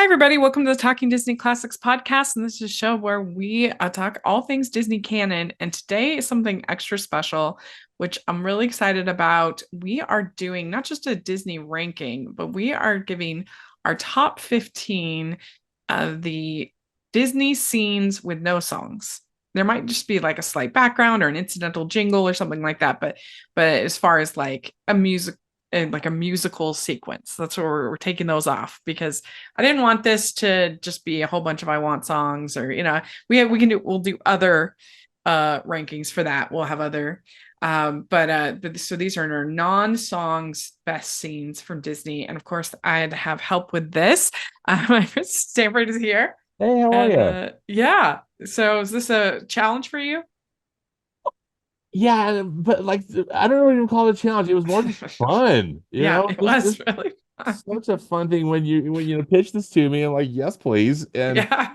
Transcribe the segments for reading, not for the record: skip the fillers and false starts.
Hi, everybody. Welcome to the Talking Disney Classics podcast. And this is a show where we talk all things Disney canon. And today is something extra special, which I'm really excited about. We are doing not just a Disney ranking, but we are giving our top 15 of the Disney scenes with no songs. There might just be like a slight background or an incidental jingle or something like that. But as far as like a musical sequence, that's where we're taking those off because I didn't want this to just be a whole bunch of I want songs or we'll do other rankings for that. We'll have other so these are our non-songs best scenes from Disney. And of course I'd have help with this. My friend Stanford is here. Hey, how are And you? yeah. So is this a challenge for you? Yeah, but like I don't even call it a challenge. It was more just fun, Yeah, it This was really fun. such a fun thing when you pitch this to me. I'm like, yes, please, Yeah.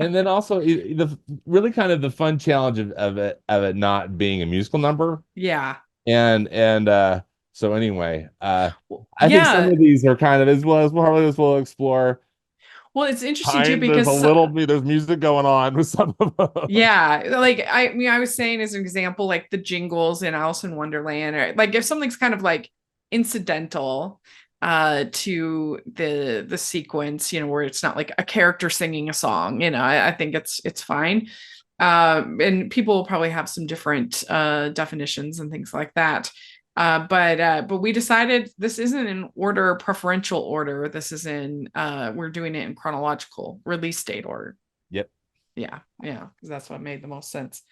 and then also the really kind of the fun challenge of it not being a musical number. Yeah. And so anyway, I think some Yeah. of these are kind of as we'll explore. Well, it's interesting too There's a because little bit there's music going on with some of them. yeah, like I was saying as an example, like the jingles in Alice in Wonderland, or like if something's kind of like incidental to the sequence, where it's not like a character singing a song, I think it's fine. And people will probably have some different definitions and things like that. But we decided this isn't in order, preferential order. This is in we're doing it in chronological release date order. Yep. Yeah, because that's what made the most sense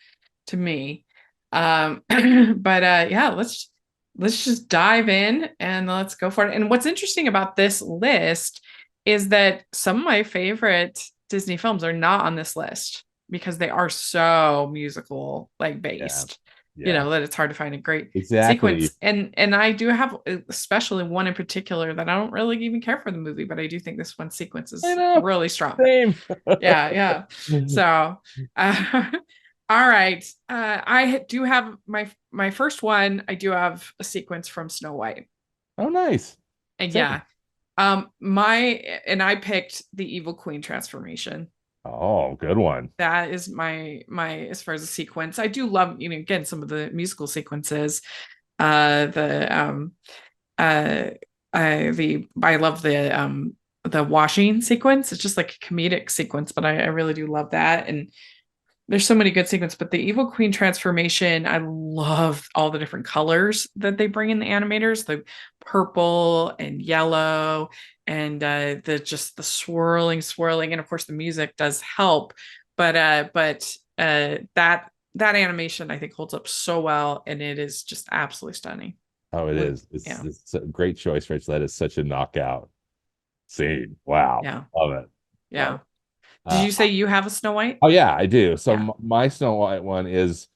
to me. But yeah, let's just dive in and let's go for it. And what's interesting about this list is that some of my favorite Disney films are not on this list because they are so musical like Yeah. based, Yeah. that it's hard to find a great Exactly. sequence. And I do have especially one in particular that I don't really even care for the movie, but I do think this one sequence I is know. really strong. Same. Yeah. So, uh, all right. I do have my first one. I do have a sequence from Snow White, Oh, nice. and Same. yeah, my and I picked the Evil Queen transformation. Oh, good one. That is my as far as a sequence. I do love, again, some of the musical sequences. The uh, I love the washing sequence. It's just like a comedic sequence, but I really do love that. And there's so many good sequences, but the Evil Queen transformation, I love all the different colors that they bring in the animators, the purple and yellow, and the swirling, and of course the music does help. But that animation I think holds up so well, and it is just absolutely stunning. Oh, it With is. Yeah, It's a great choice, Rich. That is such a knockout scene. Wow. yeah, Love it. Love yeah. it. Did Uh, you say you have a Snow White? oh yeah, I do. So Yeah. my Snow White one is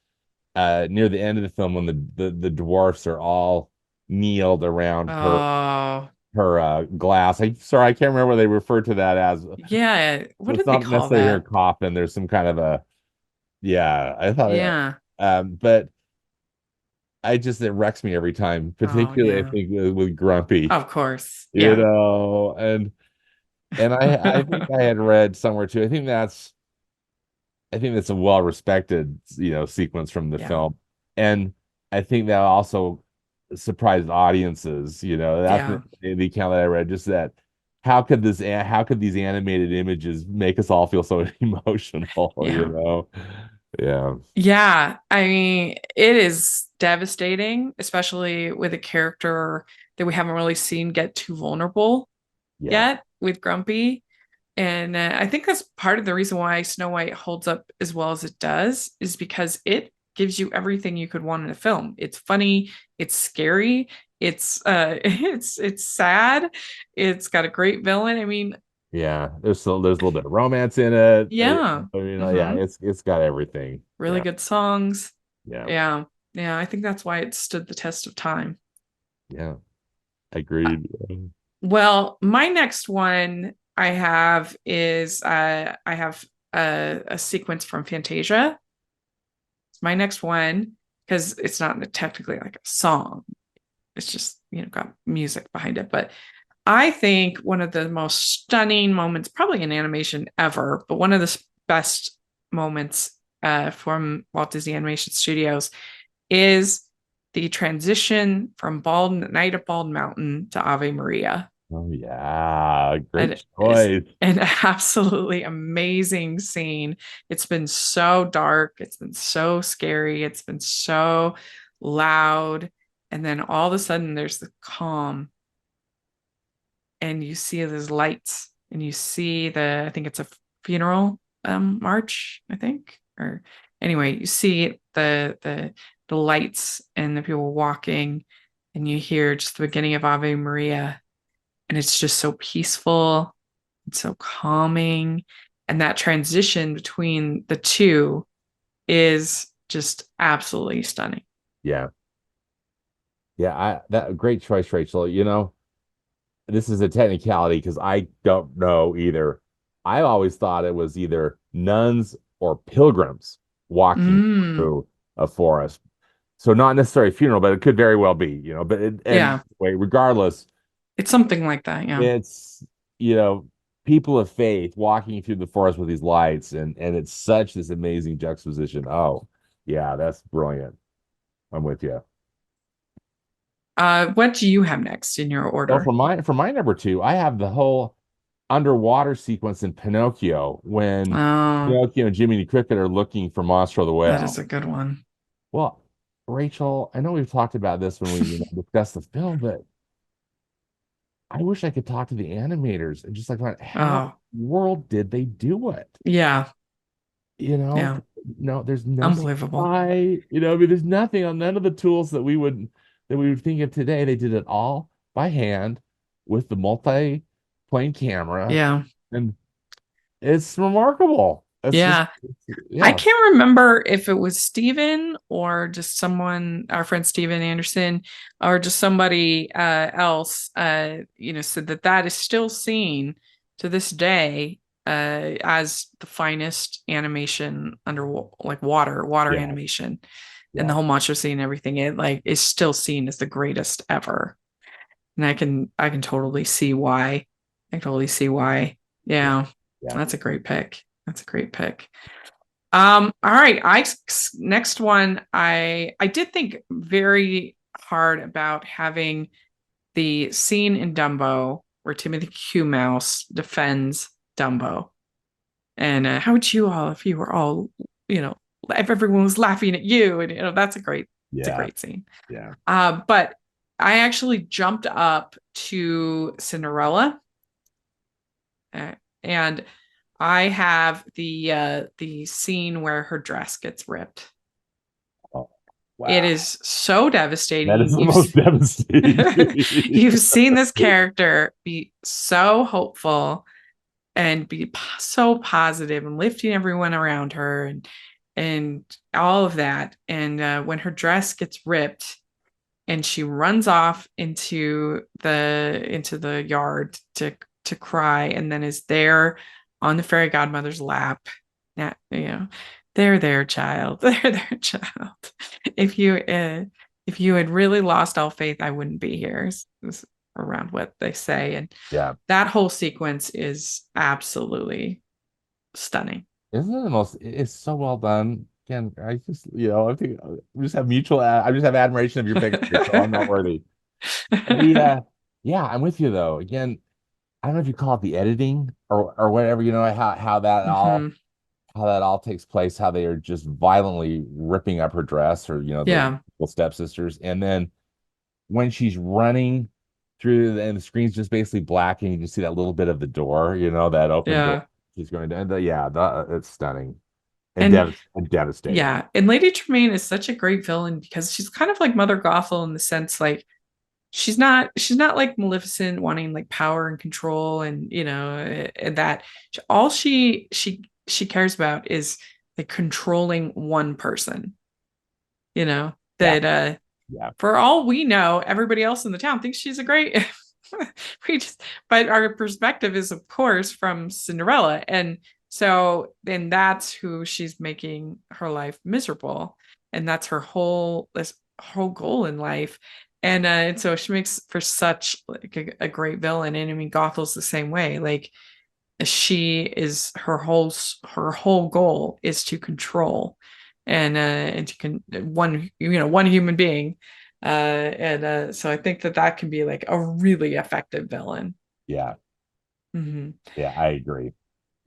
near the end of the film when the dwarfs are all kneeled around Oh, her glass. I can't remember what they refer to that as. yeah. What It's did they not call necessarily her that? coffin. There's some kind of a yeah, I thought it Yeah. but it wrecks me every time, Oh, particularly I yeah. think with Grumpy, Of course. Yeah. and I think I had read somewhere too. I think that's a well respected, sequence from the Yeah. film. And I think that also surprised audiences, that's Yeah. the account that I read, just that how could these animated images make us all feel so emotional, Yeah. Yeah. Yeah. I mean, it is devastating, especially with a character that we haven't really seen get too vulnerable Yeah. yet with Grumpy. And I think that's part of the reason why Snow White holds up as well as it does, is because it gives you everything you could want in a film. It's funny, it's scary, it's it's sad, it's got a great villain. I mean, Yeah. There's a little bit of romance in it. yeah. Yeah, Hmm. it's got everything. Really Yeah. good songs. Yeah. Yeah. Yeah, I think that's why it stood the test of time. Yeah. Uh, Agreed. Well, my next one I have is I have a sequence from Fantasia. It's my next one because it's not technically like a song. It's just, got music behind it. But I think one of the most stunning moments, probably in animation ever, but one of the best moments from Walt Disney Animation Studios is the transition from Bald Night at Bald Mountain to Ave Maria. Oh yeah, great It is choice. an absolutely amazing scene. It's been so dark, it's been so scary, it's been so loud. And then all of a sudden, there's the calm, and you see those lights, and you see I think it's a funeral march, I think. Or anyway, you see the lights and the people walking, and you hear just the beginning of Ave Maria, and it's just so peaceful. It's so calming. And that transition between the two is just absolutely stunning. Yeah. Yeah, that great choice, Rachel. You know, this is a technicality because I don't know either. I always thought it was either nuns or pilgrims walking Mm, through a forest. So not necessarily a funeral, but it could very well be, you know. But and yeah, wait, regardless, it's something like that. Yeah. it's you know people of faith walking through the forest with these lights, and it's such this amazing juxtaposition. Oh, yeah, that's brilliant. I'm with you. What do you have next in your Well, order? for my number two, I have the whole underwater sequence in Pinocchio when Oh, Pinocchio and Jiminy Cricket are looking for Monstro the that is Whale. a good one. Well, Rachel, I know we've talked about this when we discussed the film, but I wish I could talk to the animators and just like find how Oh, in the world did they do it? yeah, You know, yeah. no, there's no Unbelievable. CGI, I mean, there's nothing on none of the tools that we would think of today. They did it all by hand with the multi-plane camera, Yeah. and it's remarkable. Yeah. I Yeah, can't remember if it was Steven or just someone, our friend Steven Anderson, or just somebody else, said that that is still seen to this day as the finest animation under like water yeah, animation, and the yeah, whole monster scene and everything. It like is still seen as the greatest ever, and I can totally see why. I can totally see why. yeah, Yeah, yeah. that's a great pick. That's a great pick. All right. Next one, I did think very hard about having the scene in Dumbo where Timothy Q. Mouse defends Dumbo. And how would you all, if you were all, if everyone was laughing at you, and that's it's a Yeah, great scene. yeah. But I actually jumped up to Cinderella, uh, and I have the scene where her dress gets ripped. Oh, It wow. is so That is devastating. the most devastating. You've seen this character be so hopeful and be so positive and lifting everyone around her, and all of that. And when her dress gets ripped and she runs off into the yard to cry, and then is there on the fairy godmother's lap. Yeah, there, child, there, child. If you uh, if you had really lost all faith, I wouldn't be here. Is around what they say, and Yeah. that whole sequence is absolutely stunning. Isn't it the most? It's so well done. Again, I think I just have admiration of your pick, so I'm not worthy. The yeah, I'm with you though. Again, I don't know if you call it the editing or whatever, how that all Hmm. how that all takes place, how they are just violently ripping up her dress, or the Yeah, stepsisters, and then when she's running through and the screen's just basically black, and you just see that little bit of the door, that open door. yeah, She's going to, yeah, it's stunning and and devastating. yeah, and Lady Tremaine is such a great villain because she's kind of like Mother Gothel in the sense like she's not like Maleficent wanting like power and control, and that all she cares about is like controlling one person, Yeah, that yeah, for all we know, everybody else in the town thinks she's a great we just but our perspective is of course from Cinderella, and so then that's who she's making her life miserable, and that's her whole goal in life. And so she makes for such like a great villain. And I mean, Gothel's the same way. Like she is her whole goal is to control and to one human being. And so I think that that can be like a really effective villain. Yeah, Mhm. yeah, I agree.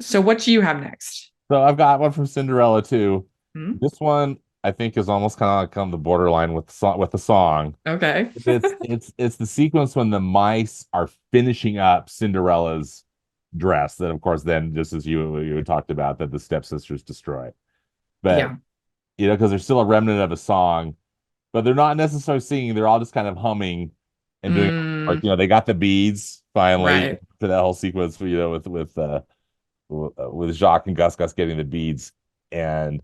So what do you have next? So I've got one from Cinderella too. Hmm? This one I think is almost kind of like on the borderline with the song. Okay. It's the sequence when the mice are finishing up Cinderella's dress that of course then just as you had talked about that the stepsisters destroy. But Yeah. because there's still a remnant of a song, but they're not necessarily singing, they're all just kind of humming and doing like Mm, they got the beads finally right. for that whole sequence with Jacques and Gus getting the beads and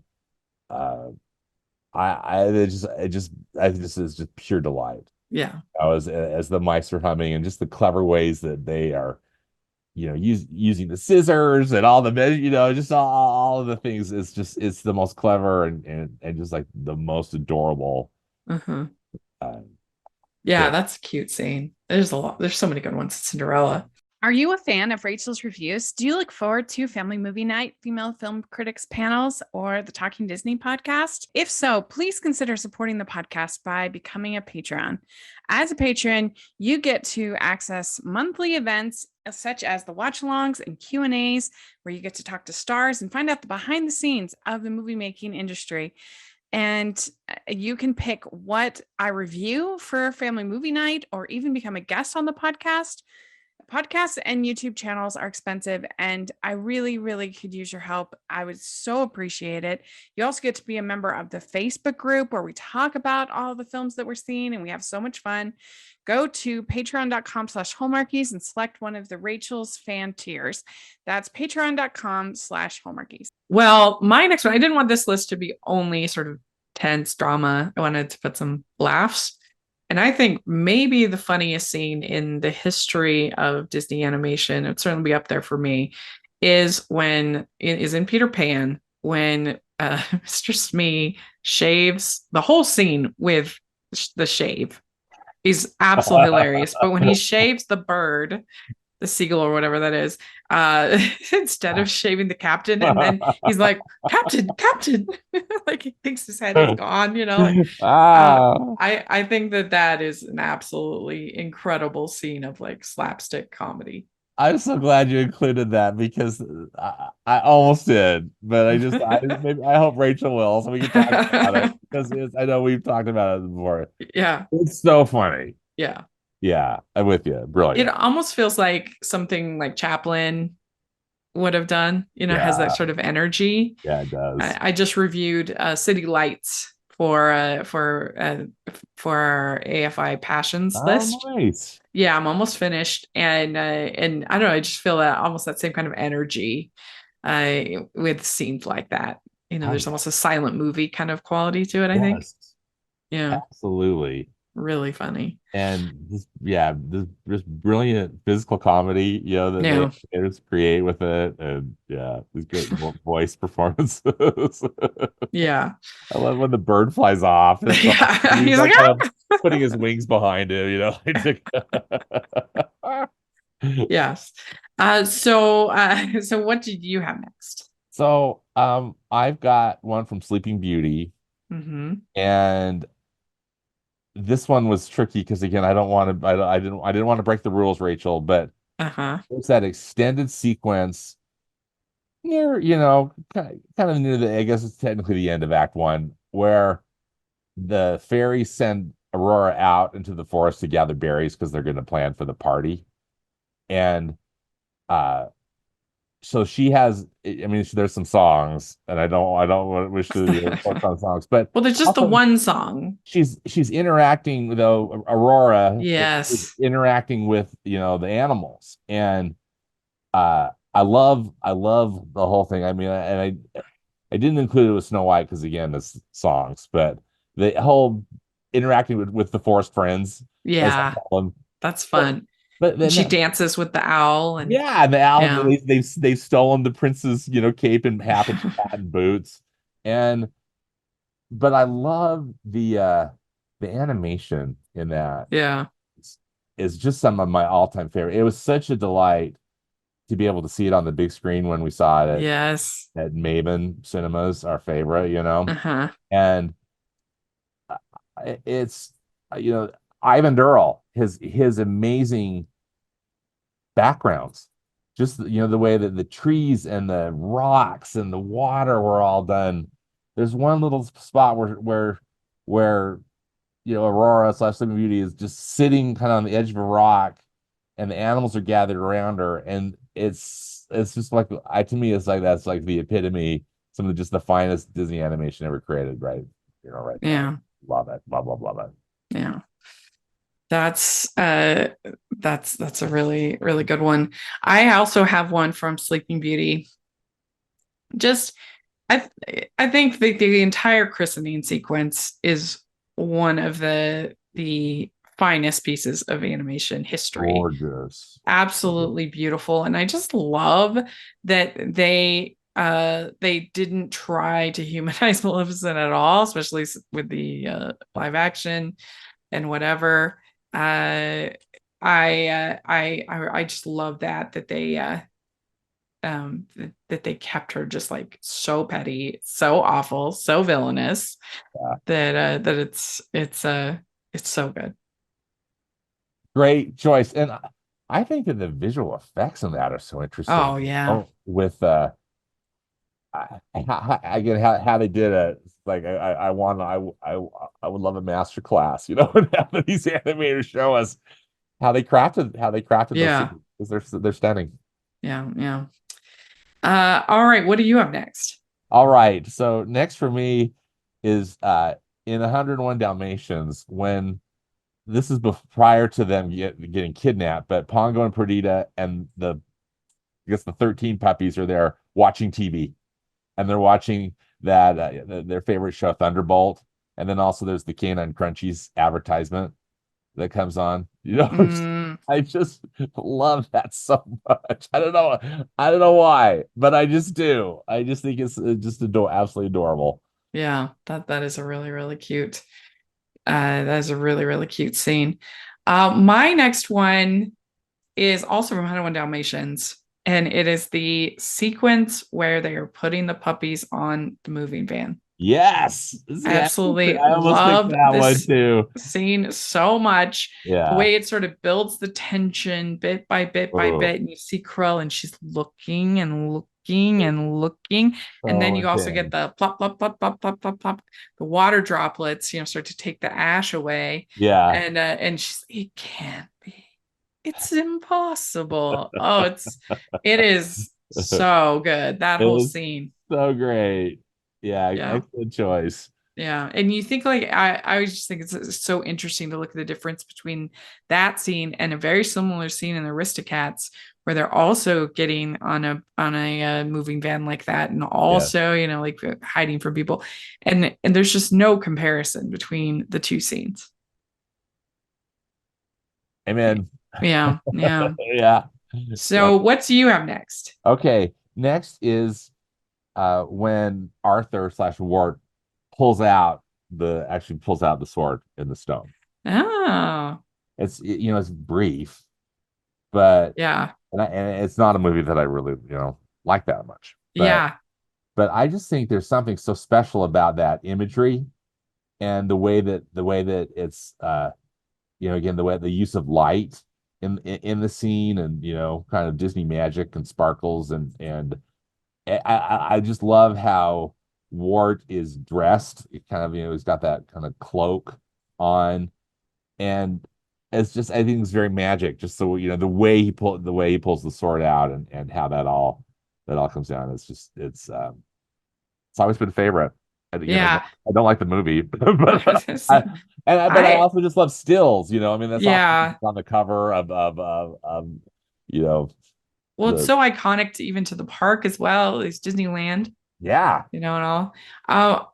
uh it just is just pure delight. Yeah. As the mice are humming and just the clever ways that they are, using the scissors and all just all of the things. It's the most clever and just like the most adorable. Uh-huh. Uh, Yeah, thing. that's a cute scene. There's a lot. There's so many good ones in Cinderella. Are you a fan of Rachel's reviews? Do you look forward to Family Movie Night, Female Film Critics panels, or the Talking Disney podcast? If so, please consider supporting the podcast by becoming a Patreon. As a patron, you get to access monthly events such as the watch-alongs and Q&As, where you get to talk to stars and find out the behind the scenes of the movie making industry. And you can pick what I review for Family Movie Night or even become a guest on the podcast. Podcasts and YouTube channels are expensive, and I really, really could use your help. I would so appreciate it. You also get to be a member of the Facebook group where we talk about all the films that we're seeing, and we have so much fun. Go to patreon.com/hallmarkies and select one of the Rachel's fan tiers. That's patreon.com/hallmarkies. Well, my next one, I didn't want this list to be only sort of tense drama. I wanted to put some laughs. And I think maybe the funniest scene in the history of Disney animation, it'd certainly be up there for me, is when it is in Peter Pan, when Mr. Smee shaves the whole scene with the shave. He's absolutely hilarious. But when he shaves the bird, the seagull or whatever that is, instead of shaving the captain, and then he's like, Captain, Captain, like he thinks his head is gone, like Ah, I think that that is an absolutely incredible scene of like slapstick comedy. I'm so glad you included that because I almost did, but I hope Rachel will so we can talk about it because I know we've talked about it before. Yeah, It's so funny. yeah. Yeah, I'm with you. It Brilliant. almost feels like something like Chaplin would have done, has that Yeah, sort of energy. yeah, it does. I just reviewed City Lights for our AFI Passions Oh, list. nice. Yeah, I'm almost finished, and I don't know, I just feel that almost that same kind of energy with scenes like that. Oh, There's almost a silent movie kind of quality to it, I think. yes, Yeah, absolutely. really funny. And this brilliant physical comedy, that they Yeah, just create with it, and yeah, these great voice performances. yeah, I love when the bird flies off. It's like yeah. he's He's like, like kind of ah! putting his wings behind him, Yes. So what did you have next? So, I've got one from Sleeping Beauty, Mm-hmm. and this one was tricky because again, I don't want to, I didn't want to break the rules, Rachel, but Uh-huh. it's that extended sequence near, kind of near I guess it's technically the end of Act One, where the fairies send Aurora out into the forest to gather berries because they're going to plan for the party. And uh so she has, I mean, there's some songs, and I don't wish to focus on songs, but Well, there's just the also one song. she's interacting, though Aurora is Yes. interacting with the animals, and I love the whole thing. I mean, I didn't include it with Snow White because again, it's songs, but the whole interacting with the forest friends, as I Yeah, call them. that's But fun. but And then she dances with the owl and yeah, the owl, yeah. they've stolen the prince's cape and hat and boots, and but I love the animation in that Yeah. is just some of my all-time favorite. It was such a delight to be able to see it on the big screen when we saw it Yes. at Maven Cinemas, our favorite, Uh-huh. and it's you know Ivan Durrell, his amazing backgrounds, just the way that the trees and the rocks and the water were all done. There's one little spot where Aurora slash Sleeping Beauty is just sitting kind of on the edge of a rock, and the animals are gathered around her, and it's just like to me it's like that's like the epitome, some of just the finest Disney animation ever created, right? Right there. Yeah. Love it, love it. Yeah. That's that's a really, really good one. I also have one from Sleeping Beauty. Just I think the entire christening sequence is one of the finest pieces of animation history. Gorgeous. Absolutely beautiful. And I just love that they didn't try to humanize Maleficent at all, especially with the live action and whatever. I just love that they that they kept her just like so petty, so awful, so villainous Yeah. that it's so good. Great choice. And I think that the visual effects in that are so interesting. Oh yeah. With again, how they did it. Like I would love a master class, and have these animators show us how they crafted those Yeah. scenes, because they're stunning. Yeah. Yeah. All right, what do you have next? All right, so next for me is in 101 Dalmatians, when this is prior to them getting kidnapped, but Pongo and Perdita and I guess the 13 puppies are there watching TV, and they're watching their favorite show, Thunderbolt, and then also there's the Canine Crunchies advertisement that comes on. Mm, I just love that so much. I don't know why, but I just do. I just think it's just absolutely adorable. yeah, that is a really, really cute. That is a really, really cute scene. My next one is also from 101 Dalmatians, and it is the sequence where they are putting the puppies on the moving van. Yes. I Yeah, absolutely I almost picked love that one this too. scene so much. The Yeah. way it sort of builds the tension bit by bit by Oh, bit. And you see Krill and she's looking and looking and looking. And then so you also get intense. the plop, plop, plop, plop, plop, plop, plop, the water droplets, start to take the ash away. Yeah. And she's, it can't be. It's impossible. Oh, it is so good. That It whole was scene. so great. Yeah, Yeah. excellent choice. Yeah. And you think like I always just think it's so interesting to look at the difference between that scene and a very similar scene in the Aristocats, where they're also getting on a moving van like that, and Yeah. also, like hiding from people. And there's just no comparison between the two scenes. Amen. Yeah. Yeah. Yeah. Yeah. So what do you have next? Okay. Next is when Arthur slash Wart pulls out the sword in the stone. Oh, It's brief, but yeah. and it's not a movie that I really like that much. Yeah. But I just think there's something so special about that imagery, and the way that it's again, the use of light in the scene, and kind of Disney magic and sparkles, and I just love how Wart is dressed. It kind of, he's got that kind of cloak on, and it's just, I think it's very magic. Just so the way he pulls the sword out, and how that all comes down. It's always been a favorite. Yeah. I don't like the movie, but I I also just love stills. I mean, that's often yeah. on the cover of you know Well, it's the so iconic to the park as well. It's Disneyland, yeah. and all.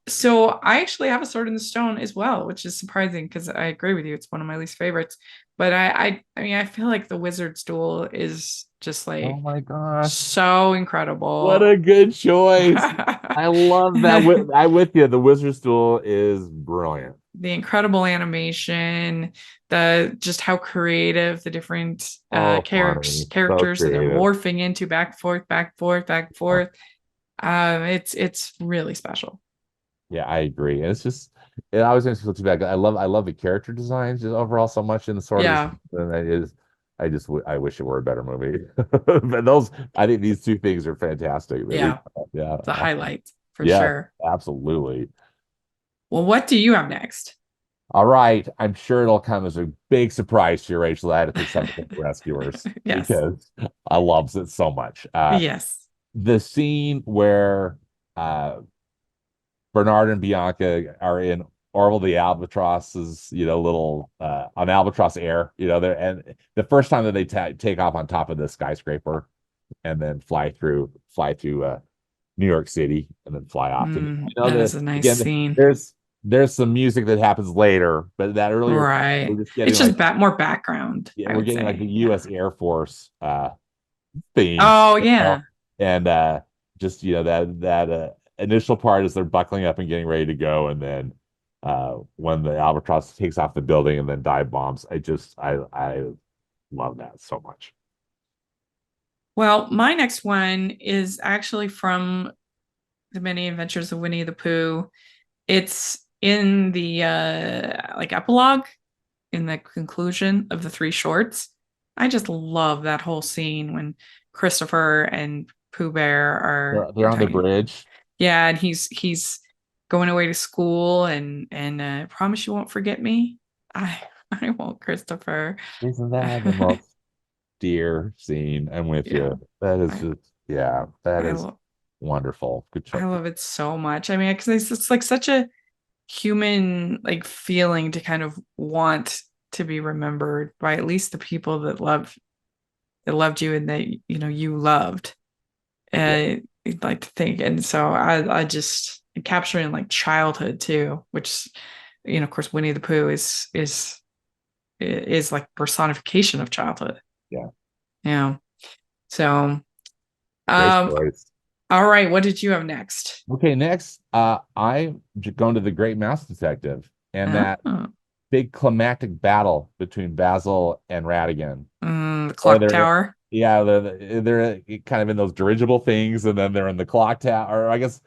So I actually have a Sword in the Stone as well, which is surprising because I agree with you. It's one of my least favorites. But I mean, I feel like the Wizard's Duel is just Oh like my gosh, so what incredible. a good choice! I love that. I'm with you. The Wizard's Duel is brilliant. the incredible animation, the just how creative the different Oh, funny. So characters that they're creative. morphing into, back forth, back forth, back forth. It's really special. Yeah, I agree. And it's just, and I was going to feel too bad. I love the character designs just overall so much in the sort of this, Yeah, and it is. I wish it were a better movie. But those, I think these two things are fantastic. yeah, Yeah, the highlight for yeah, sure. absolutely. Well, what do you have next? All right, I'm sure it'll come as a big surprise to you, Rachel. I had to pick something with the Rescuers Yes, because I love it so much. yes. The scene where uh Bernard and Bianca are in Orville the Albatross's, little on Albatross Air, there, and the first time that they take off on top of the skyscraper and then fly through New York City and then fly off. And That is a nice again, scene. there's some music that happens later, but that earlier Right. we're just getting It's just like more background, yeah, I we're would getting like the say. U.S. Yeah. Air Force theme, Oh, yeah. and just that initial part is they're buckling up and getting ready to go, and then when the albatross takes off the building and then dive bombs, I love that so much. Well, my next one is actually from The Many Adventures of Winnie the Pooh. It's in the like epilogue, in the conclusion of the three shorts. I just love that whole scene when Christopher and Pooh Bear They're are on the talking. bridge. Yeah, and he's going away to school, and promise you won't forget me. I I won't, Christopher. Isn't that the most dear scene? I'm with Yeah, you. That is I just yeah, that I is wonderful. Good I choice. love it so much. I mean, because it's like such a human like feeling to kind of want to be remembered by at least the people that loved you and that you loved. Yeah, I'd like to think, and so I just capturing like childhood too, which of course Winnie the Pooh is like personification of childhood. yeah. Yeah. So Great um choice. all right, what did you have next? Okay, next, I'm going to the Great Mouse Detective and that Oh, big climactic battle between Basil and Ratigan, the where clock they're tower. yeah they're kind of in those dirigible things, and then they're in the clock tower. Or I guess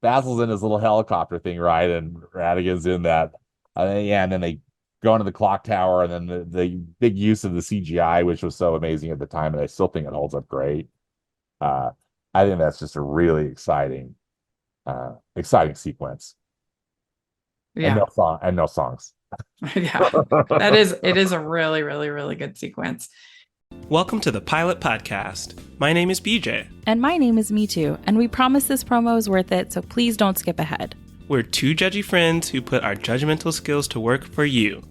Basil's in his little helicopter thing, right? And Ratigan's in that. Yeah, and then they go into the clock tower, and then the big use of the CGI, which was so amazing at the time, and I still think it holds up great. Uh, I think that's just a really exciting sequence, and Yeah. no songs. Yeah. It is a really, really, really good sequence. Welcome to the Pilot Podcast. My name is BJ. And my name is Me Too, and we promise this promo is worth it, so please don't skip ahead. We're two judgy friends who put our judgmental skills to work for you.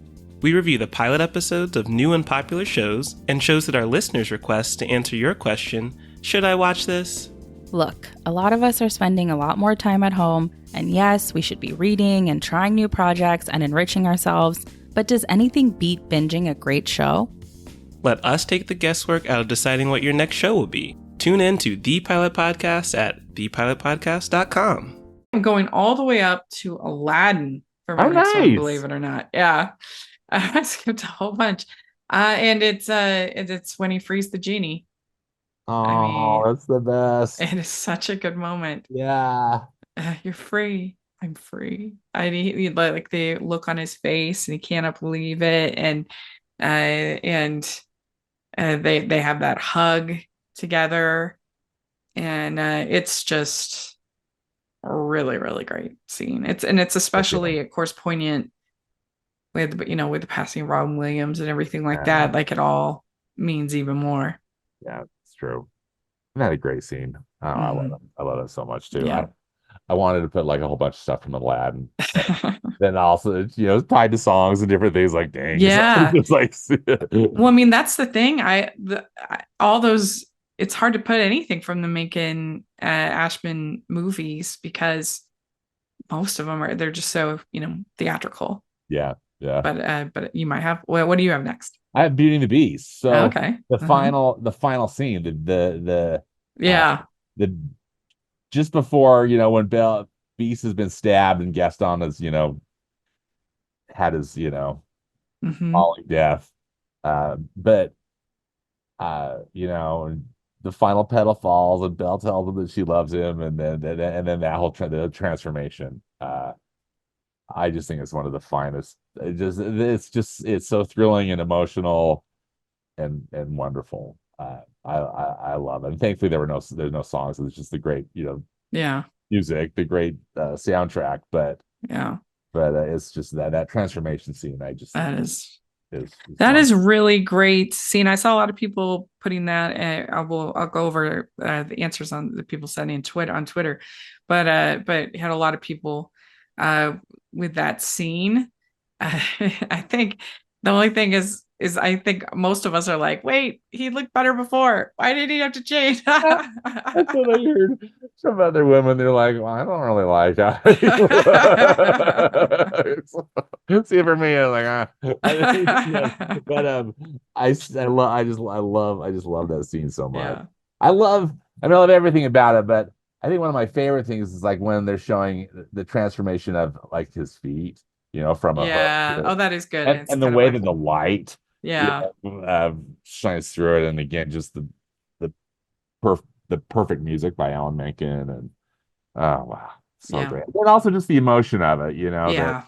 We review the pilot episodes of new and popular shows and shows that our listeners request to answer your question, should I watch this? Look, a lot of us are spending a lot more time at home, and yes, we should be reading and trying new projects and enriching ourselves, but does anything beat binging a great show? Let us take the guesswork out of deciding what your next show will be. Tune in to The Pilot Podcast at thepilotpodcast.com. I'm going all the way up to Aladdin for my Oh, next one, nice. believe it or not. Yeah. I skipped a whole bunch. And it's when he frees the genie. I Oh, mean, that's the best. it is such a good moment. Yeah. You're free. I'm free. He like the look on his face, and he cannot believe it. And they have that hug together, and it's just a really, really great scene. It's especially, of course, poignant with with the passing of Robin Williams and everything like Yeah, that. Like it all means even more. yeah, it's true. Isn't that a great scene? Oh, I love Mhm. it. I love it so much too. Yeah. I wanted to put like a whole bunch of stuff from Aladdin. Then also, it's tied to songs and different things. Like, dang, Yeah. it's like, Well, I mean, that's the thing. All those. It's hard to put anything from the Macon Ashman movies because most of them they're just so theatrical. yeah, yeah. But you might have. Well, what do you have next? I have Beauty and the Beast. So Okay. the final scene, Yeah. the just before when Beast has been stabbed and Gaston is had his, Hmm. falling death. But the final petal falls and Belle tells him that she loves him, and then that whole the transformation. I just think it's one of the finest. It's so thrilling and emotional and wonderful. I love it. And thankfully there's no songs. It's just the great, Yeah. music, the great soundtrack. But Yeah. it's just that transformation scene. I just think That is is that fun. is really great scene. I saw a lot of people putting that. I'll go over the answers on the people sending on Twitter, but had a lot of people uh with that scene. I think the only thing is I think most of us are like, wait, he looked better before. Why did he have to change? That's what I heard. Some other women, they're like, well, I don't really like how see for me, I'm like, but I just love that scene so much. Yeah. I love everything about it, but I think one of my favorite things is like when they're showing the transformation of like his feet, from a hook, Yeah. Oh, that is good. and It's the kind of way like, that the light, yeah. shines through it, and again, just the perf the perfect music by Alan Menken, and oh wow, so Yeah. great. And also just the emotion of it, that Yeah.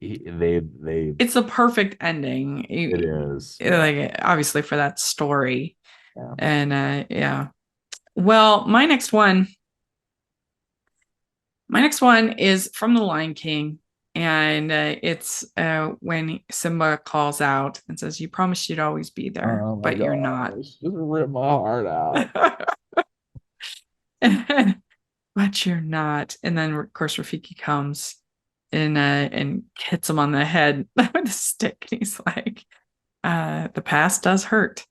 they It's a perfect ending. it is, yeah, Like obviously for that story. yeah. And yeah. Well, my next one is from The Lion King. And it's when Simba calls out and says, "You promised you'd always be there, Oh my but you're not." gosh, just rip my heart out. But you're not. And then of course Rafiki comes and hits him on the head with a stick. And he's like, the past does hurt,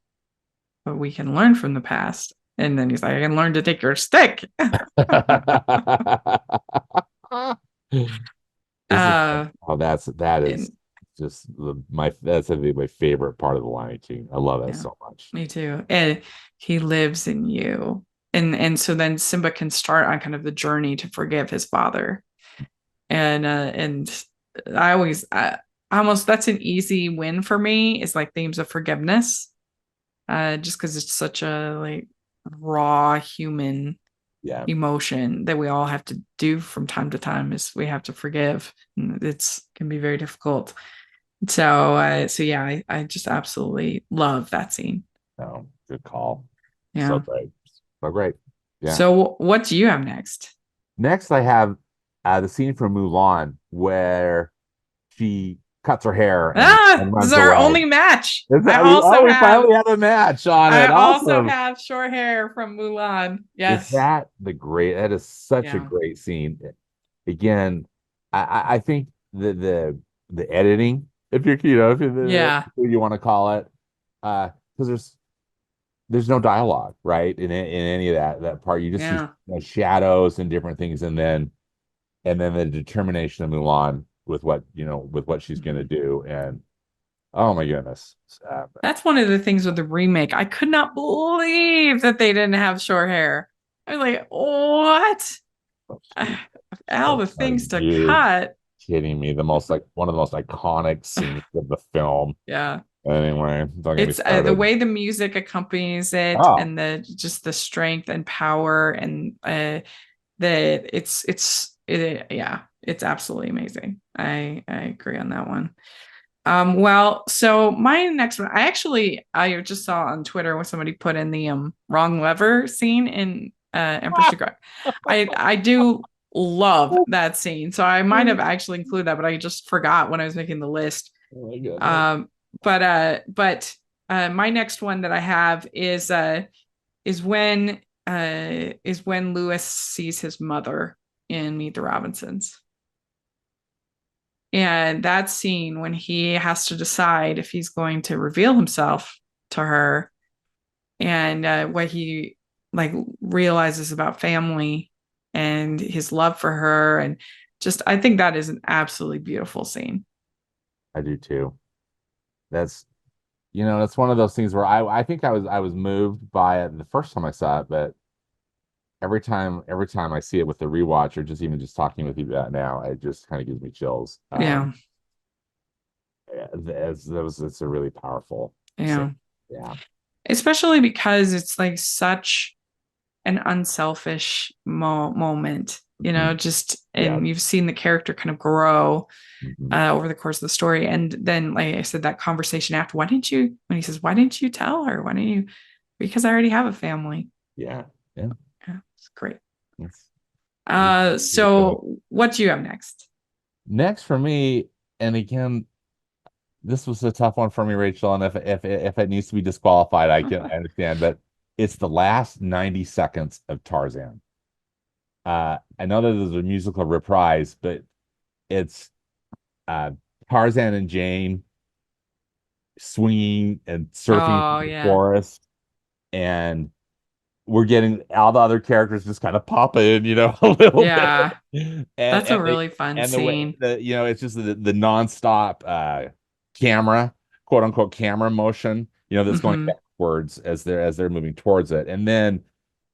but we can learn from the past. And then he's like, I can learn to take your stick. This is uh that is and just that's I think my favorite part of the Lion King. I love that yeah, so much. me too. And he lives in you. And so then Simba can start on kind of the journey to forgive his father. And I always almost that's an easy win for me is like themes of forgiveness. Just because it's such a like raw human Yeah, emotion that we all have to do from time to time is we have to forgive. And it's can be very difficult. So yeah, I just absolutely love that scene. no, good call. So Yeah. great, so great. Yeah. So what do you have next? Next, I have the scene from Mulan where she cuts her hair and This is runs our away. only match. We I finally have a match on it. also Awesome. have short hair from Mulan. Yes. That is such a Yeah. great scene. Again, I think the editing, if you're, if you're Yeah. what you want to call it, because there's no dialogue, right? In any of that part. You just see, Yeah. shadows and different things, and then the determination of Mulan with what she's going to do. And oh my goodness. That's one of the things with the remake. I could not believe that they didn't have short hair. I was like, what? All the Are things to you cut. kidding me? One of the most iconic scenes of the film. Yeah. Anyway, don't get me It's the started. way the music accompanies it Oh, and the strength and power and yeah, it's absolutely amazing. I agree on that one. Well, so my next one, I just saw on Twitter when somebody put in the wrong lever scene in Emperor Secret. I do love that scene, so I might have actually included that, but I just forgot when I was making the list. oh my goodness. But my next one that I have is when Lewis sees his mother in Meet the Robinsons. And that scene when he has to decide if he's going to reveal himself to her and what he like realizes about family and his love for her and just I think that is an absolutely beautiful scene. I do too. That's that's one of those things where I think I was moved by it the first time I saw it, but every time I see it with the rewatch or just even just talking with you about it now, it just kind of gives me chills. Yeah. it's a really powerful. Yeah. So, yeah. Especially because it's like such an unselfish moment, Mhm. just, Yeah. and you've seen the character kind of grow Mhm. over the course of the story. And then, like I said, that conversation after, when he says, why didn't you tell her? Why didn't you? Because I already have a family. Yeah. Yeah. Yeah, it's great. Yes. So what do you have next? Next for me, and again, this was a tough one for me, Rachel. And if it needs to be disqualified, I understand, but it's the last 90 seconds of Tarzan. I know that there's a musical reprise, but it's uh, Tarzan and Jane swinging and surfing Oh through the yeah. forest, and we're getting all the other characters just kind of pop in, a little bit, Yeah. and That's a and they really fun and the way scene. it's just the nonstop camera, quote unquote camera motion, that's going Hmm. backwards as they're moving towards it, and then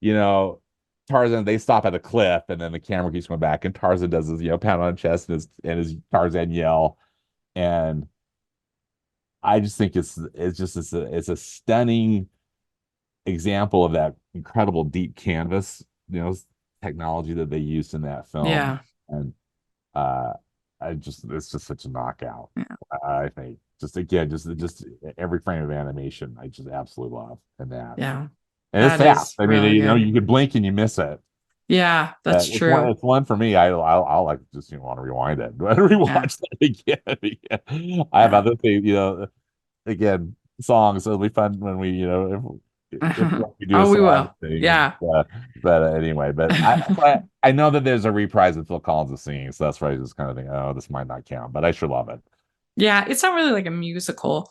you know Tarzan, they stop at a cliff, and then the camera keeps going back, and Tarzan does his pound on the chest and his Tarzan yell, and I just think it's a stunning example of that incredible deep canvas, technology that they used in that film. Yeah. And uh it's just such a knockout. Yeah. I think just again, just every frame of animation I just absolutely love in that. Yeah. And it's That fast. is I mean, really good. you could blink and you miss it. Yeah, that's true. It's one for me. I'll like just want to rewind it, Yeah. rewatch that again. I have Yeah. other things, again, songs. It'll be fun when if we do a Oh, we song will. thing. Yeah. But anyway, but I know that there's a reprise of Phil Collins singing, so that's why I just kind of think, oh, this might not count, but I sure love it. Yeah. It's not really like a musical.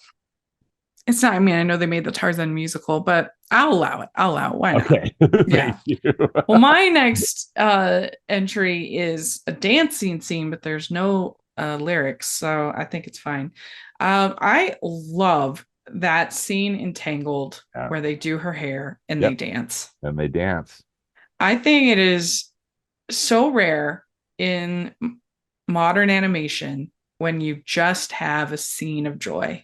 It's not, I mean, I know they made the Tarzan musical, but I'll allow it. I'll allow it. Why not? Okay, Yeah. thank you. Well, my next entry is a dancing scene, but there's no lyrics, so I think it's fine. I love that scene in Tangled Yeah. where they do her hair and they Yep. dance. And they dance. I think it is so rare in modern animation when you just have a scene of joy.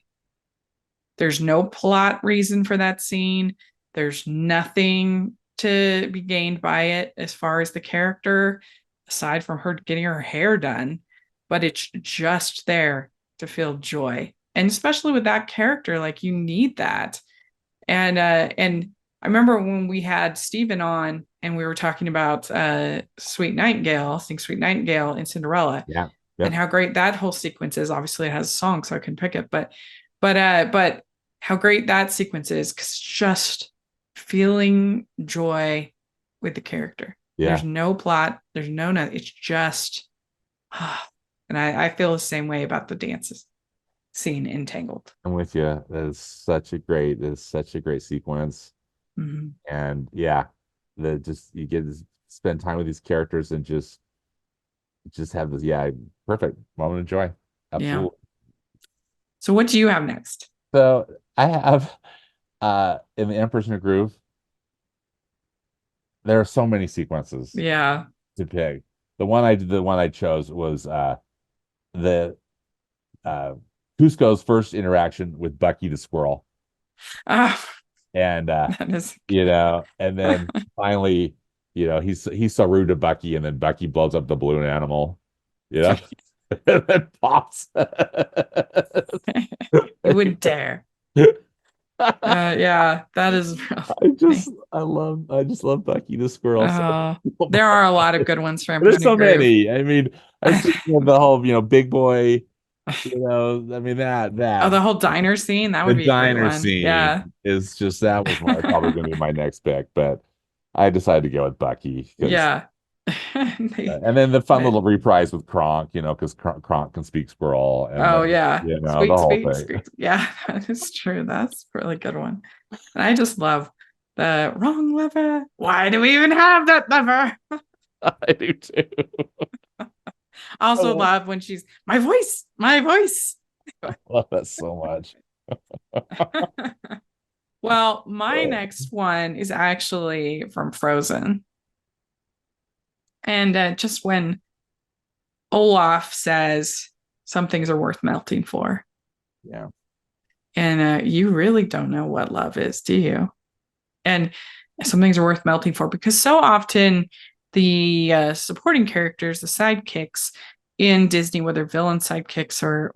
There's no plot reason for that scene. There's nothing to be gained by it as far as the character, aside from her getting her hair done, but it's just there to feel joy. And especially with that character, like you need that. And I remember when we had Stephen on and we were talking about Sweet Nightingale, Sing Sweet Nightingale in Cinderella, Yeah. and Yep. how great that whole sequence is. Obviously, it has a song, so I can pick it, but how great that sequence is, because just feeling joy with the character. Yeah. There's no plot, there's no nothing. It's just, and I feel the same way about the dances scene in Tangled. I'm with you. That is such a great sequence. Mm-hmm. And yeah, you get to spend time with these characters and just have this, perfect moment of joy. Absolutely. Yeah. So what do you have next? So I have in the Emperor's New Groove, there are so many sequences Yeah. to pick. The one I chose was the Cusco's first interaction with Bucky the squirrel. Ah, And that is and then finally, he's so rude to Bucky, and then Bucky blows up the balloon animal, and then pops. you wouldn't dare. Yeah, that is I just love Bucky the squirrel so there are a much. lot of good ones for There's Emperor's New so Groove. many. I mean, I was thinking of the whole, big boy, I mean Oh, the whole diner scene, that the would be a great diner one. Yeah. scene is just that was probably going to be my next pick, but I decided to go with Bucky because Yeah. and then the fun little reprise with Kronk, because Kronk can speak squirrel, and Oh then, yeah. the Squeak, whole squeak, thing. squeak. Yeah, that is true. That's a really good one. And I just love the wrong lever. Why do we even have that lever? I do too. I also love when she's my voice, my voice. I love that so much. Well, my next one is actually from Frozen. And just when Olaf says some things are worth melting for. Yeah. And you really don't know what love is, do you? And some things are worth melting for, because so often the supporting characters, the sidekicks in Disney, whether villain sidekicks or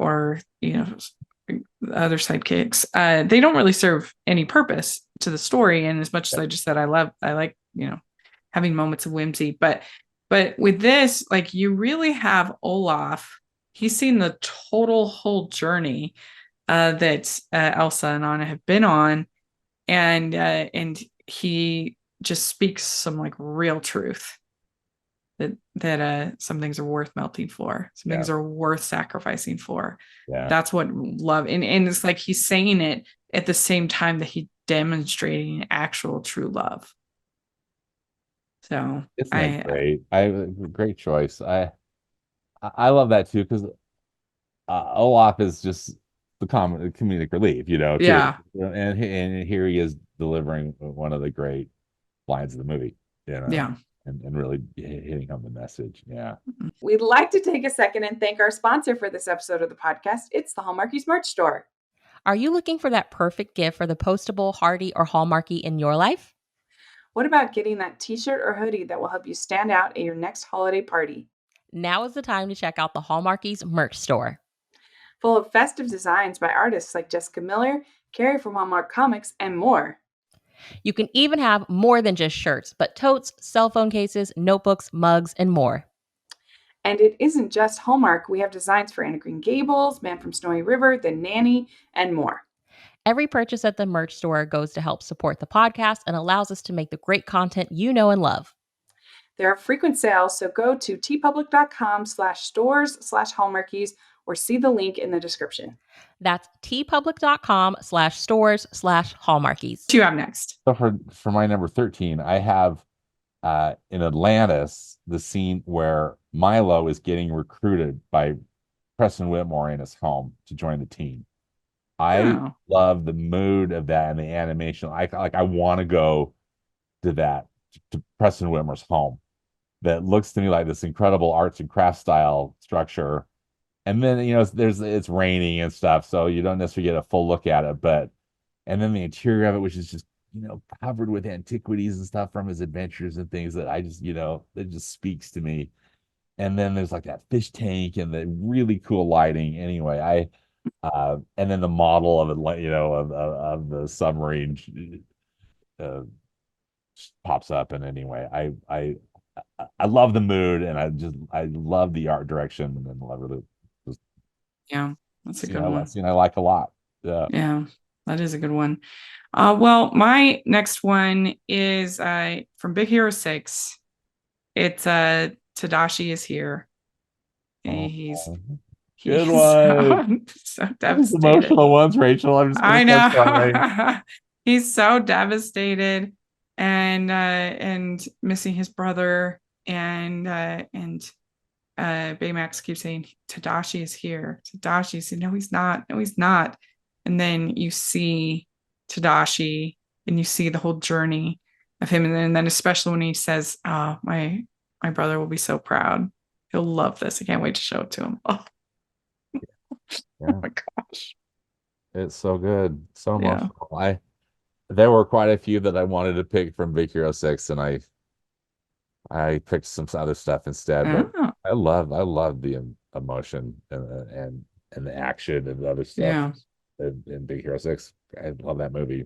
other sidekicks, they don't really serve any purpose to the story. And as much as I just said, I like having moments of whimsy, but with this, like, you really have Olaf. He's seen the total whole journey that Elsa and Anna have been on, and he just speaks some like real truth that some things are worth melting for, some things are worth sacrificing for. Yeah. That's what love, and it's like he's saying it at the same time that he's demonstrating actual true love. So Isn't that great? Great choice. I love that too, because Olaf is just the comedic relief, too. Yeah. And here he is delivering one of the great lines of the movie, Yeah. and really hitting home the message. Yeah. We'd like to take a second and thank our sponsor for this episode of the podcast. It's the Hallmarkies merch store. Are you looking for that perfect gift for the postable, hearty, or Hallmarky in your life? What about getting that t-shirt or hoodie that will help you stand out at your next holiday party? Now is the time to check out the Hallmarkies merch store. Full of festive designs by artists like Jessica Miller, Carrie from Hallmark Comics, and more. You can even have more than just shirts, but totes, cell phone cases, notebooks, mugs, and more. And it isn't just Hallmark. We have designs for Anna Green Gables, Man from Snowy River, The Nanny, and more. Every purchase at the merch store goes to help support the podcast and allows us to make the great content you know and love. There are frequent sales, so go to tpublic.com/stores/hallmarkies or see the link in the description. That's tpublic.com/stores/hallmarkies. What do you have next? So for my number 13, I have in Atlantis the scene where Milo is getting recruited by Preston Whitmore in his home to join the team. I love the mood of that and the animation. I want to go to that, to Preston Whitmore's home. That looks to me like this incredible arts and crafts style structure. And then it's raining and stuff, so you don't necessarily get a full look at it. And then the interior of it, which is just covered with antiquities and stuff from his adventures and things that it just speaks to me. And then there's like that fish tank and the really cool lighting. Anyway, and then the model of it, of the submarine pops up. And anyway, I love the mood, and I love the art direction, and then love it. Yeah, that's a good one. That scene I like a lot. Yeah, that is a good one. Well, my next one is from Big Hero 6. It's Tadashi is here. He's good one. So devastated. Emotional ones, Rachel. I know. He's so devastated and missing his brother, and Baymax keeps saying Tadashi is here. Tadashi said, no, he's not. No, he's not. And then you see Tadashi, and you see the whole journey of him, and then especially when he says, "Oh, my brother will be so proud. He'll love this. I can't wait to show it to him." Oh, yeah. Oh my gosh, it's so good, so emotional. There were quite a few that I wanted to pick from Big Hero 6, and I picked some other stuff instead. But I love the emotion and the action and the other stuff in Big Hero 6. I love that movie.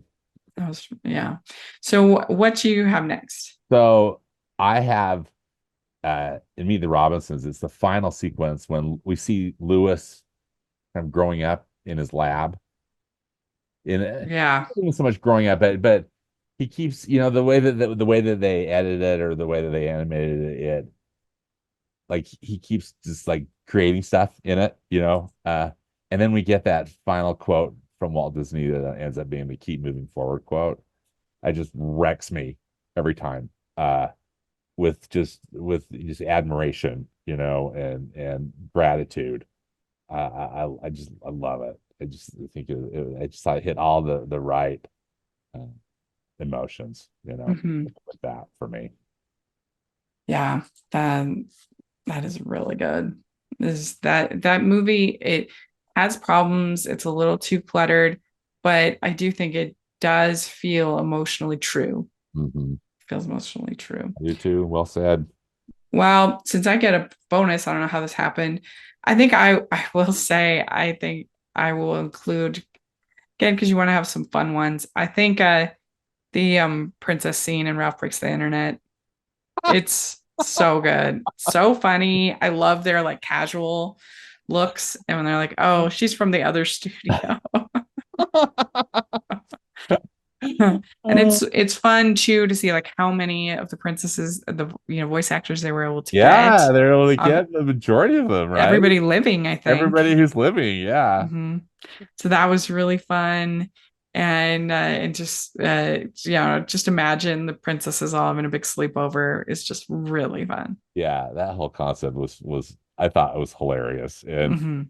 So what do you have next? So I have in Meet the Robinsons, it's the final sequence when we see Lewis kind of growing up in his lab. Not even so much growing up, but he keeps, the way that they edited it or the way that they animated it, like he keeps just like creating stuff in it, and then we get that final quote from Walt Disney that ends up being the keep moving forward quote. It just wrecks me every time, with just admiration, and gratitude. I love it. I just think I just thought it hit all the right emotions, with that for me. Yeah, that is really good. That movie, has problems. It's a little too cluttered, but I do think it does feel emotionally true. Mm-hmm. Feels emotionally true. You too. Well said. Well, since I get a bonus, I don't know how this happened. I think I will say I think I will include again because you want to have some fun ones. I think the princess scene in Ralph Breaks the Internet. It's so good, so funny. I love their like casual looks, and when they're like, "Oh, she's from the other studio." And it's fun too to see like how many of the princesses, the voice actors they were able to get. Yeah, they're able to Um, get the majority of them, right? everybody living, I think. Everybody who's living, yeah. So that was really fun. And just just imagine the princesses all having a big sleepover is just really fun. Yeah, that whole concept was I thought it was hilarious. And Hmm.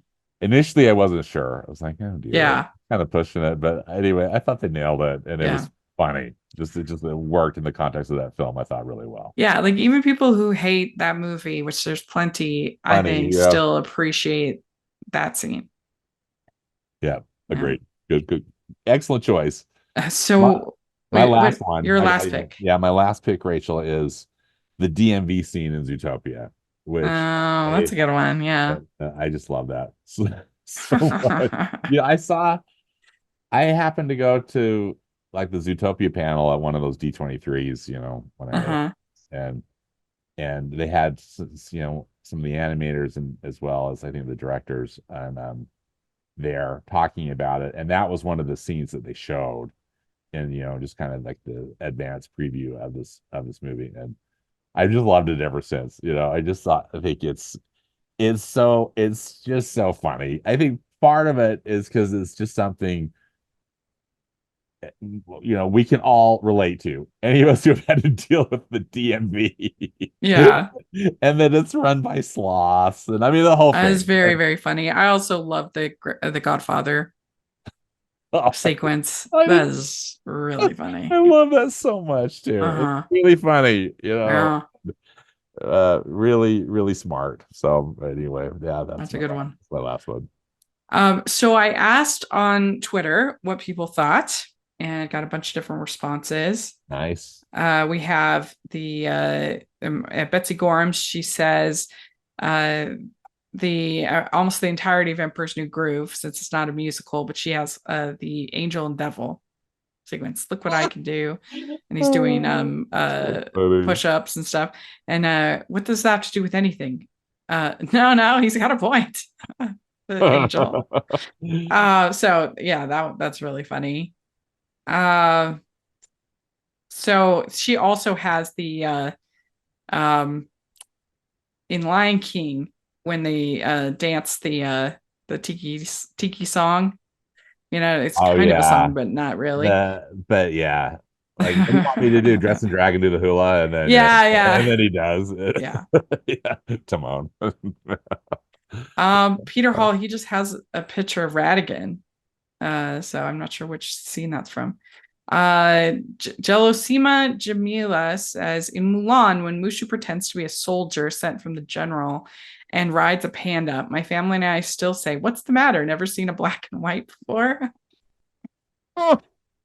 initially I wasn't sure. I was like, oh dear, Yeah. kind of pushing it. But anyway, I thought they nailed it and it Yeah. was funny. It worked in the context of that film, I thought really well. Yeah, like even people who hate that movie, which there's plenty, I Funny, think yeah. still appreciate that scene. Yeah, Yeah. agreed. Good. Excellent choice. So My wait, last one. your last pick. Yeah, my last pick, Rachel, is the DMV scene in Zootopia, which Oh, that's a good one. Yeah. I just love that so much. Yeah, I happened to go to like the Zootopia panel at one of those D23s, whenever, Uh-huh. and they had some of the animators and as well as I think the directors and there talking about it, and that was one of the scenes that they showed, and just kind of like the advanced preview of this movie, and I just loved it ever since. I think it's just so funny. I think part of it is because it's just something we can all relate to. Any of us who have had to deal with the DMV. Yeah. And then it's run by sloths, and I mean the whole That thing. is very, very funny. I also love the Godfather sequence. That is really funny. I love that so much too. Uh-huh. It's really funny, Yeah. really, really smart. So anyway, yeah, That's a good one. That's my last one. So I asked on Twitter what people thought and got a bunch of different responses. Nice. We have the Betsy Gorham. She says the almost the entirety of Emperor's New Groove, since it's not a musical, but she has the Angel and Devil sequence. Look what I can do, and he's doing push-ups and stuff. And what does that have to do with anything? No, he's got a point. The angel. So yeah, that's really funny. So she also has the in Lion King when they dance the tiki song. It's kind of a song, but not really. But yeah, like what do you want me to do? Dress and drag and do the hula, and then yeah, and then he does. Yeah. Yeah, Timon. Peter Hall, he just has a picture of Radigan. So I'm not sure which scene that's from. Jelosima Jamila says in Mulan, when Mushu pretends to be a soldier sent from the general and rides a panda, my family and I still say, "What's the matter? Never seen a black and white before?"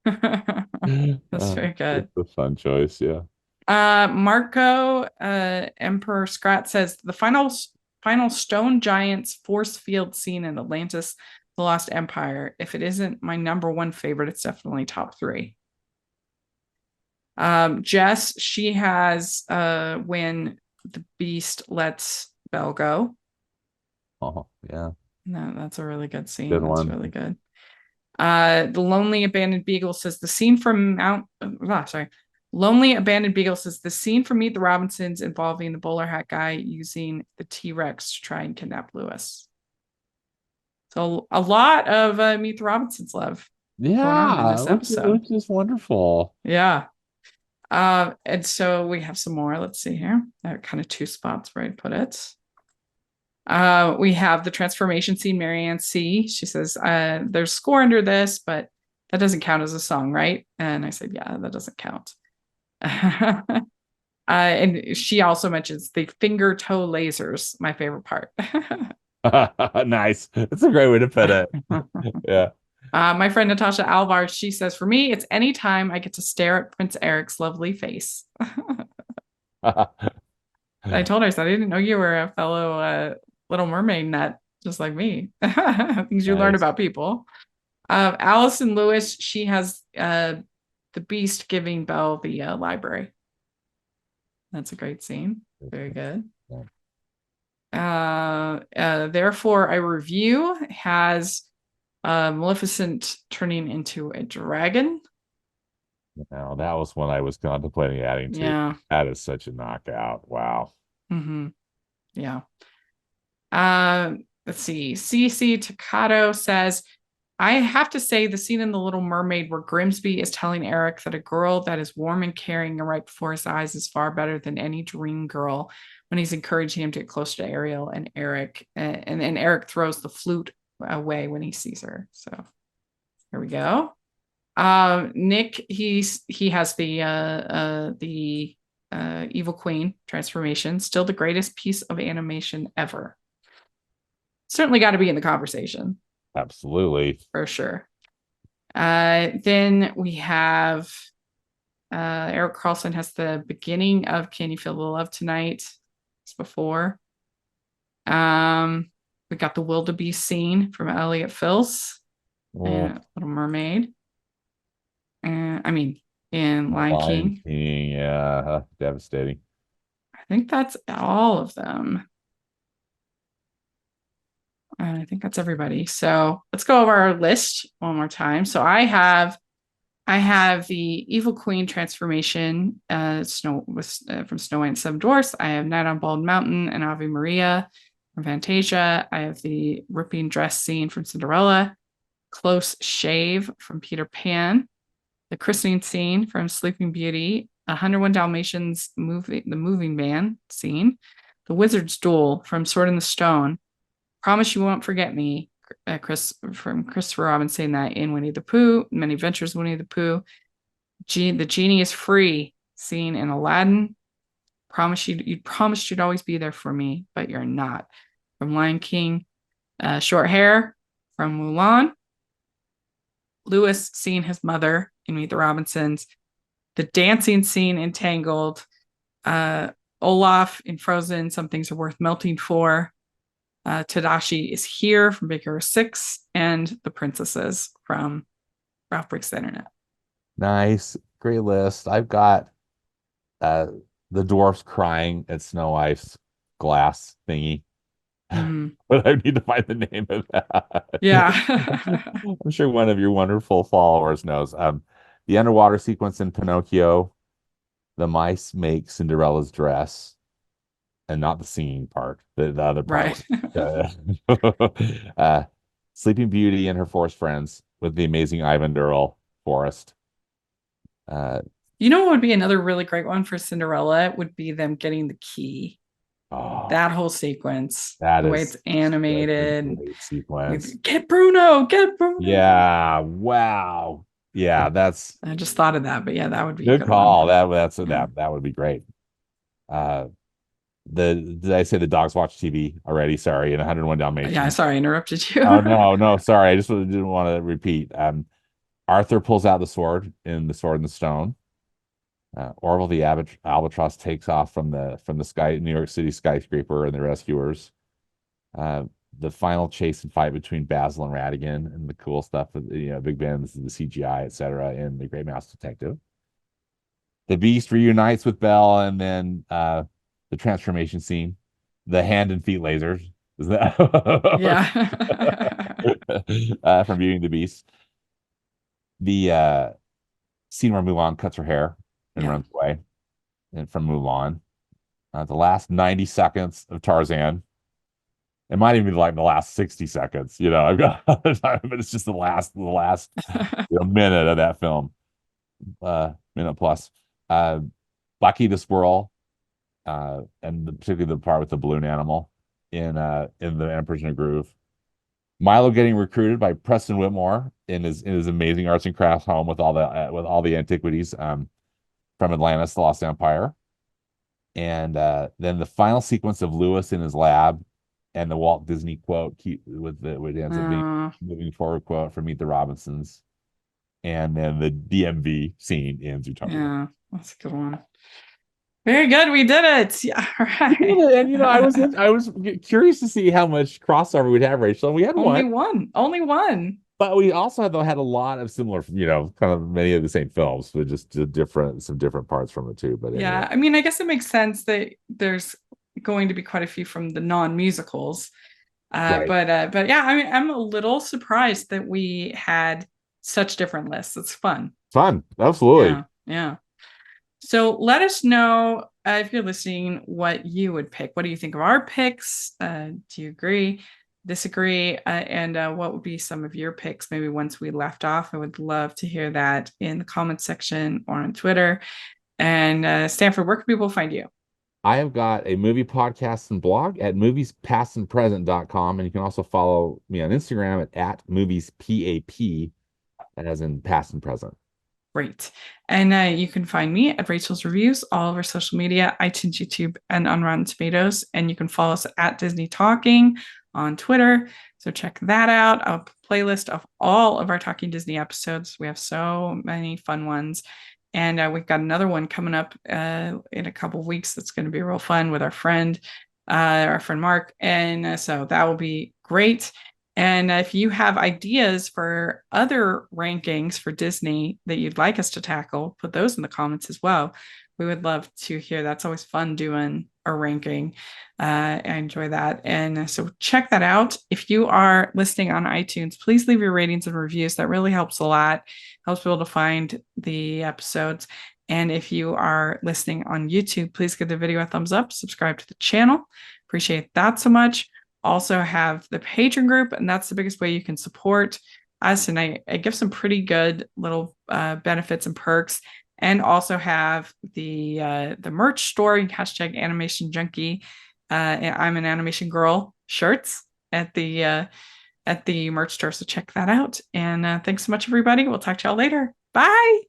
That's very good. It's a fun choice, yeah. Marco Emperor Scrat says the final stone giants force field scene in Atlantis The Lost Empire. If it isn't my number one favorite, it's definitely top 3. Jess, she has when the beast lets Belle go. Oh, yeah. No, that's a really good scene. Good That's one. really good. The Lonely Abandoned Beagle says the scene from Lonely Abandoned Beagle says the scene from Meet the Robinsons involving the bowler hat guy using the T-Rex to try and kidnap Lewis. So a lot of Meet the Robinsons love. Yeah, going on in this episode. which is wonderful. Yeah. And so we have some more. Let's see here. There are kind of 2 spots where I put it. We have the transformation scene, Marianne C. She says, there's score under this, but that doesn't count as a song, right? And I said, yeah, that doesn't count. And she also mentions the finger toe lasers, my favorite part. Nice. That's a great way to put it. Yeah. My friend Natasha Alvar, she says, for me, it's any time I get to stare at Prince Eric's lovely face. I told her, I said, I didn't know you were a fellow Little Mermaid nut, just like me. Things you learn Nice. about people. Allison Lewis, she has the Beast giving Belle the library. That's a great scene. Very good. Therefore, I review has Maleficent turning into a dragon. Now, that was one I was contemplating adding to. Yeah. That is such a knockout. Wow. Mm-hmm. Yeah. Let's see. CC Takato says, I have to say the scene in The Little Mermaid where Grimsby is telling Eric that a girl that is warm and caring and right before his eyes is far better than any dream girl, when he's encouraging him to get close to Ariel and Eric, and Eric throws the flute away when he sees her. So here we go. Nick, he has the Evil Queen transformation, still the greatest piece of animation ever. Certainly got to be in the conversation. Absolutely. For sure. Then we have Eric Carlson has the beginning of Can You Feel the Love Tonight? It's before. We got the wildebeest scene from Elliot Phills in Little Mermaid. I mean, in Lion King. Yeah, devastating. I think that's all of them. I think that's everybody. So let's go over our list one more time. So I have the Evil Queen transformation, from Snow White and Seven Dwarfs. I have Night on Bald Mountain and Ave Maria from Fantasia. I have the ripping dress scene from Cinderella, Close Shave from Peter Pan, the christening scene from Sleeping Beauty, 101 Dalmatians movie, the moving van scene, the Wizard's Duel from Sword in the Stone, Promise You Won't Forget Me, from Christopher Robin saying that in Winnie the Pooh, Many Adventures of Winnie the Pooh, the Genie is Free scene in Aladdin, you promised you'd always be there for me, but you're not, from Lion King, Short Hair from Mulan, Lewis seeing his mother in Meet the Robinsons, the dancing scene in Tangled, Olaf in Frozen, Some Things Are Worth Melting For, Tadashi is Here from Big Hero 6, and The Princesses from Ralph Breaks the Internet. Nice. Great list. I've got the dwarfs crying at Snow White's glass thingy. But I need to find the name of that. Yeah. I'm sure one of your wonderful followers knows. The underwater sequence in Pinocchio, the mice make Cinderella's dress. And not the singing part, the other part. Right. Sleeping Beauty and her forest friends with the amazing Ivan Durrell forest. You know what would be another really great one for Cinderella would be them getting the key. Oh, that whole sequence, the way it's animated. Sequence. Get Bruno. Yeah. Wow. Yeah, I just thought of that, but yeah, that would be good a good call. one. That would be great. Did I say the dogs watch TV already? Sorry, in 101 Dalmatians. Yeah, sorry, I interrupted you. Oh no, sorry. I just didn't want to repeat. Arthur pulls out the sword in The Sword in the Stone. Orville the albatross takes off from the New York City skyscraper and the rescuers. The final chase and fight between Basil and Ratigan and the cool stuff with Big Ben's, the CGI, etc. in The Great Mouse Detective. The Beast reunites with Belle, and then the transformation scene, the hand and feet lasers. Is that? Yeah. From Beauty and the Beast. The scene where Mulan cuts her hair and runs away, and from Mulan. The last 90 seconds of Tarzan. It might even be like the last 60 seconds. I've got time, but it's just the last minute of that film. Minute plus. Bucky the squirrel. And particularly the part with the balloon animal in the Emperor's New Groove. Milo getting recruited by Preston Whitmore in his amazing arts and crafts home with all the antiquities from Atlantis, the Lost Empire, and then the final sequence of Lewis in his lab and the Walt Disney quote keep with the what ends up being moving forward quote from Meet the Robinsons, and then the DMV scene in Zootopia. Yeah, that's a good one. Very good. We did it. Yeah, all right. And I was curious to see how much crossover we'd have, Rachel. And we had Only one. Only one. But we also had a lot of similar, kind of many of the same films, but just some different parts from the two. But anyway. Yeah, I mean, I guess it makes sense that there's going to be quite a few from the non-musicals. Right. But yeah, I mean, I'm a little surprised that we had such different lists. It's fun. Fun, absolutely. Yeah. So let us know if you're listening what you would pick. What do you think of our picks? Do you agree, disagree? And what would be some of your picks maybe once we left off? I would love to hear that in the comments section or on Twitter. And Stanford, where can people find you? I have got a movie podcast and blog at moviespastandpresent.com. And you can also follow me on Instagram at moviespap, as in past and present. Great. And you can find me at Rachel's Reviews, all over social media, iTunes, YouTube, and on Rotten Tomatoes. And you can follow us at Disney Talking on Twitter. So check that out. A playlist of all of our Talking Disney episodes. We have so many fun ones. And we've got another one coming up in a couple of weeks that's going to be real fun with our friend Mark. And so that will be great. And if you have ideas for other rankings for Disney that you'd like us to tackle, put those in the comments as well. We would love to hear. That's always fun doing a ranking. I enjoy that. And so check that out. If you are listening on iTunes, please leave your ratings and reviews. That really helps a lot. Helps people to find the episodes. And if you are listening on YouTube, please give the video a thumbs up, subscribe to the channel. Appreciate that so much. Also have the Patreon group, and that's the biggest way you can support us. And I give some pretty good little benefits and perks, and also have the merch store, hashtag animation junkie. I'm an animation girl shirts at the merch store, so check that out. And thanks so much, everybody. We'll talk to y'all later. Bye.